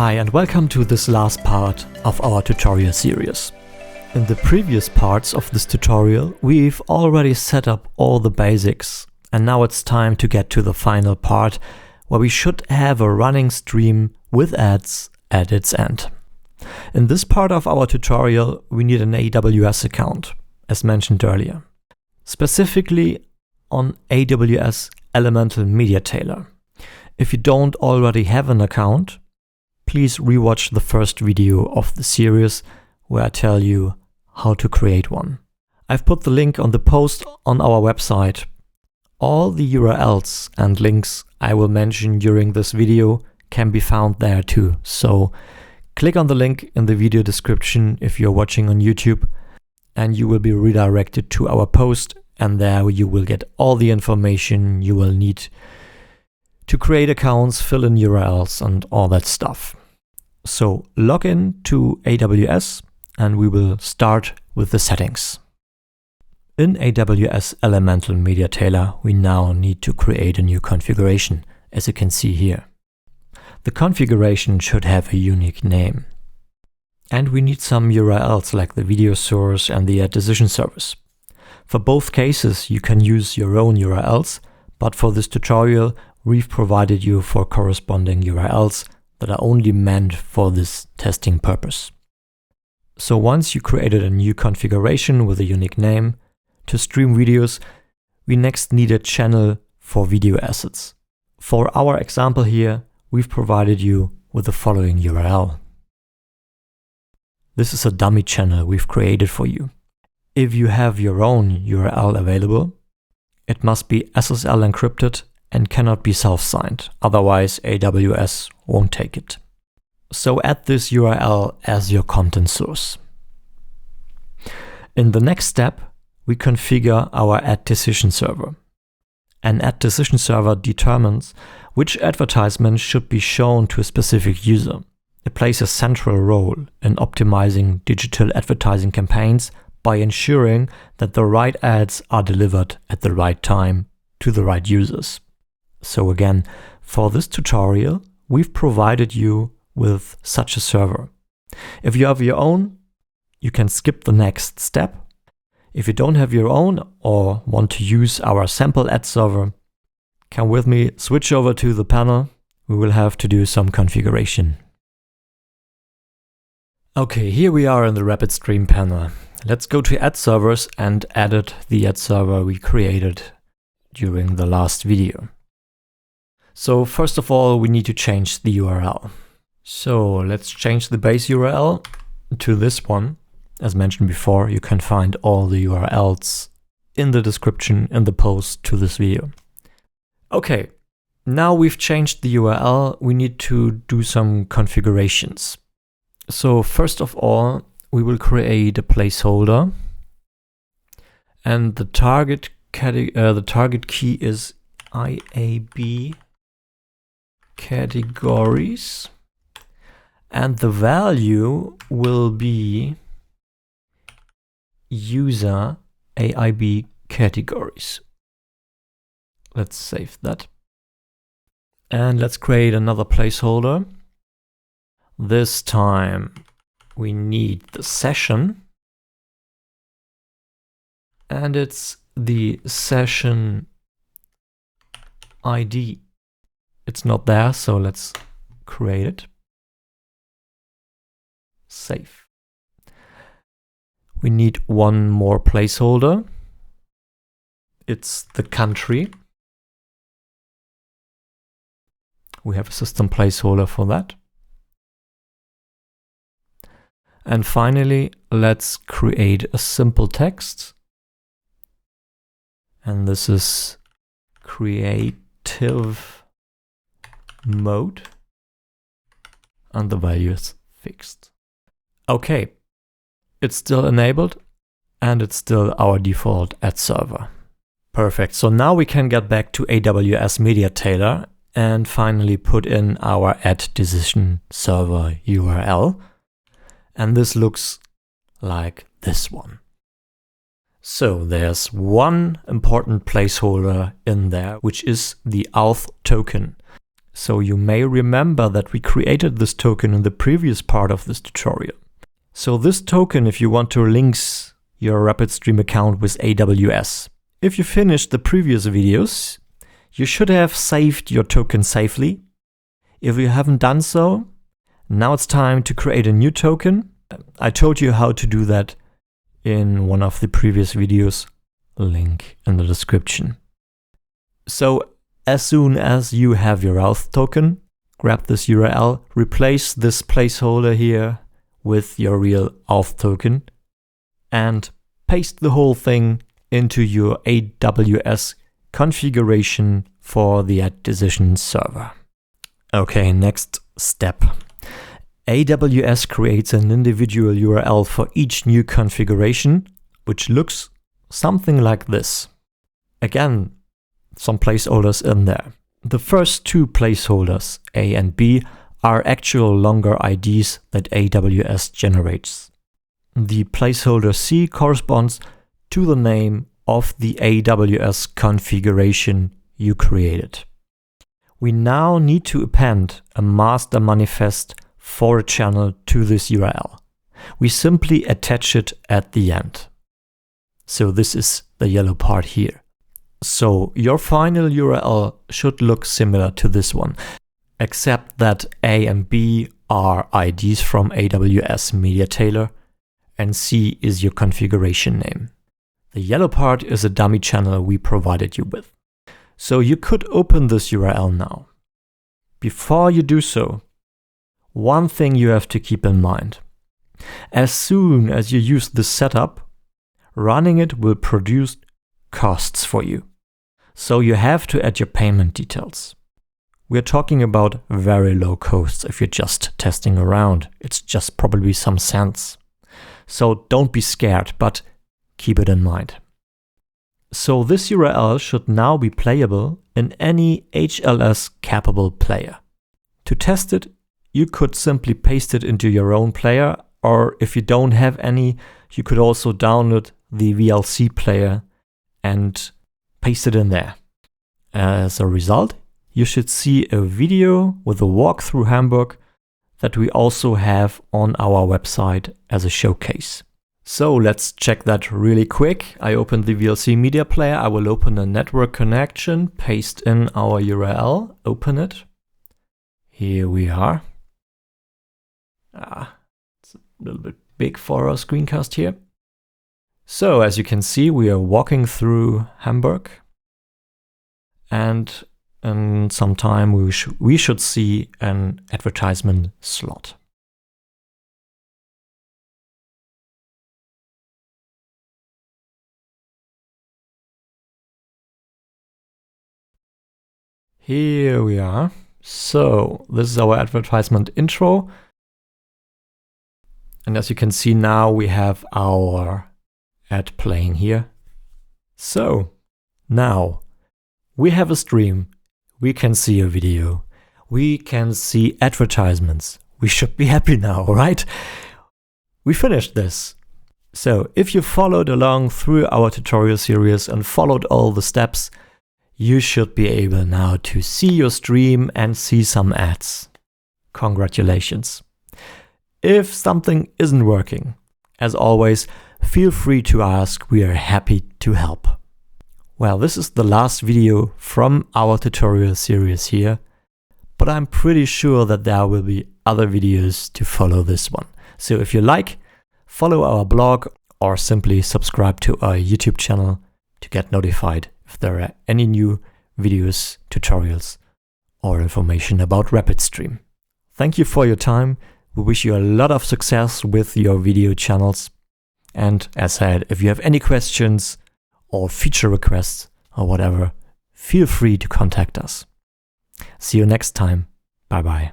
Hi and welcome to this last part of our tutorial series. In the previous parts of this tutorial, we've already set up all the basics, and now it's time to get to the final part where we should have a running stream with ads at its end. In this part of our tutorial, we need an AWS account, as mentioned earlier. Specifically on AWS Elemental Media Tailor. If you don't already have an account, please rewatch the first video of the series where I tell you how to create one. I've put the link on the post on our website. All the URLs and links I will mention during this video can be found there too. So click on the link in the video description if you're watching on YouTube, and you will be redirected to our post, and there you will get all the information you will need to create accounts, fill in URLs and all that stuff. So log in to AWS and we will start with the settings. In AWS Elemental Media Tailor, we now need to create a new configuration, as you can see here. The configuration should have a unique name. And we need some URLs like the video source and the ad decision service. For both cases, you can use your own URLs, but for this tutorial, we've provided you for corresponding URLs that are only meant for this testing purpose. So once you created a new configuration with a unique name, to stream videos, we next need a channel for video assets. For our example here, we've provided you with the following URL. This is a dummy channel we've created for you. If you have your own URL available, it must be SSL encrypted and cannot be self-signed, otherwise AWS won't take it. So add this URL as your content source. In the next step, we configure our ad decision server. An ad decision server determines which advertisement should be shown to a specific user. It plays a central role in optimizing digital advertising campaigns by ensuring that the right ads are delivered at the right time to the right users. So again, for this tutorial, we've provided you with such a server. If you have your own, you can skip the next step. If you don't have your own or want to use our sample ad server, come with me, switch over to the panel. We will have to do some configuration. Okay, here we are in the RapidStream panel. Let's go to ad servers and edit the ad server we created during the last video. So first of all, we need to change the URL. So let's change the base URL to this one. As mentioned before, you can find all the URLs in the description in the post to this video. Okay, now we've changed the URL, we need to do some configurations. So first of all, we will create a placeholder, and the target key is IAB categories, and the value will be user AIB categories. Let's save that. And let's create another placeholder. This time we need the session, and it's the session ID. It's not there, so let's create it. Save. We need one more placeholder. It's the country. We have a system placeholder for that. And finally, let's create a simple text. And this is creative mode. And the value is fixed. Okay. It's still enabled and it's still our default ad server. Perfect. So now we can get back to AWS Media Tailor and finally put in our ad decision server URL. And this looks like this one. So there's one important placeholder in there, which is the auth token. So you may remember that we created this token in the previous part of this tutorial. So this token, if you want to link your RapidStream account with AWS. If you finished the previous videos, you should have saved your token safely. If you haven't done so, now it's time to create a new token. I told you how to do that in one of the previous videos, link in the description. So as soon as you have your auth token, grab this URL, replace this placeholder here with your real auth token, and paste the whole thing into your AWS configuration for the @decision server. Okay, next step. AWS creates an individual URL for each new configuration, which looks something like this. Again, some placeholders in there. The first two placeholders, A and B, are actual longer IDs that AWS generates. The placeholder C corresponds to the name of the AWS configuration you created. We now need to append a master manifest for a channel to this URL. We simply attach it at the end. So this is the yellow part here. So your final URL should look similar to this one, except that A and B are IDs from AWS Media Tailor, and C is your configuration name. The yellow part is a dummy channel we provided you with. So you could open this URL now. Before you do so, one thing you have to keep in mind. As soon as you use this setup, running it will produce costs for you. So you have to add your payment details. We're talking about very low costs if you're just testing around. It's just probably some cents. So don't be scared, but keep it in mind. So this URL should now be playable in any HLS-capable player. To test it, you could simply paste it into your own player, or if you don't have any, you could also download the VLC player and paste it in there. As a result, you should see a video with a walkthrough handbook that we also have on our website as a showcase. So let's check that really quick. I opened the VLC media player. I will open a network connection, paste in our URL, open it. Here we are. It's a little bit big for our screencast here. So as you can see, we are walking through Hamburg, and in some time we should see an advertisement slot. Here we are. So this is our advertisement intro. And as you can see now, we have our ad playing here. So now we have a stream. We can see a video. We can see advertisements. We should be happy now, right? We finished this. So if you followed along through our tutorial series and followed all the steps, you should be able now to see your stream and see some ads. Congratulations. If something isn't working, as always, feel free to ask. We are happy to help. Well, this is the last video from our tutorial series here, but I'm pretty sure that there will be other videos to follow this one. So if you like, follow our blog or simply subscribe to our YouTube channel to get notified if there are any new videos, tutorials, or information about RapidStream. Thank you for your time. We wish you a lot of success with your video channels. And as said, if you have any questions or feature requests or whatever, feel free to contact us. See you next time. Bye bye.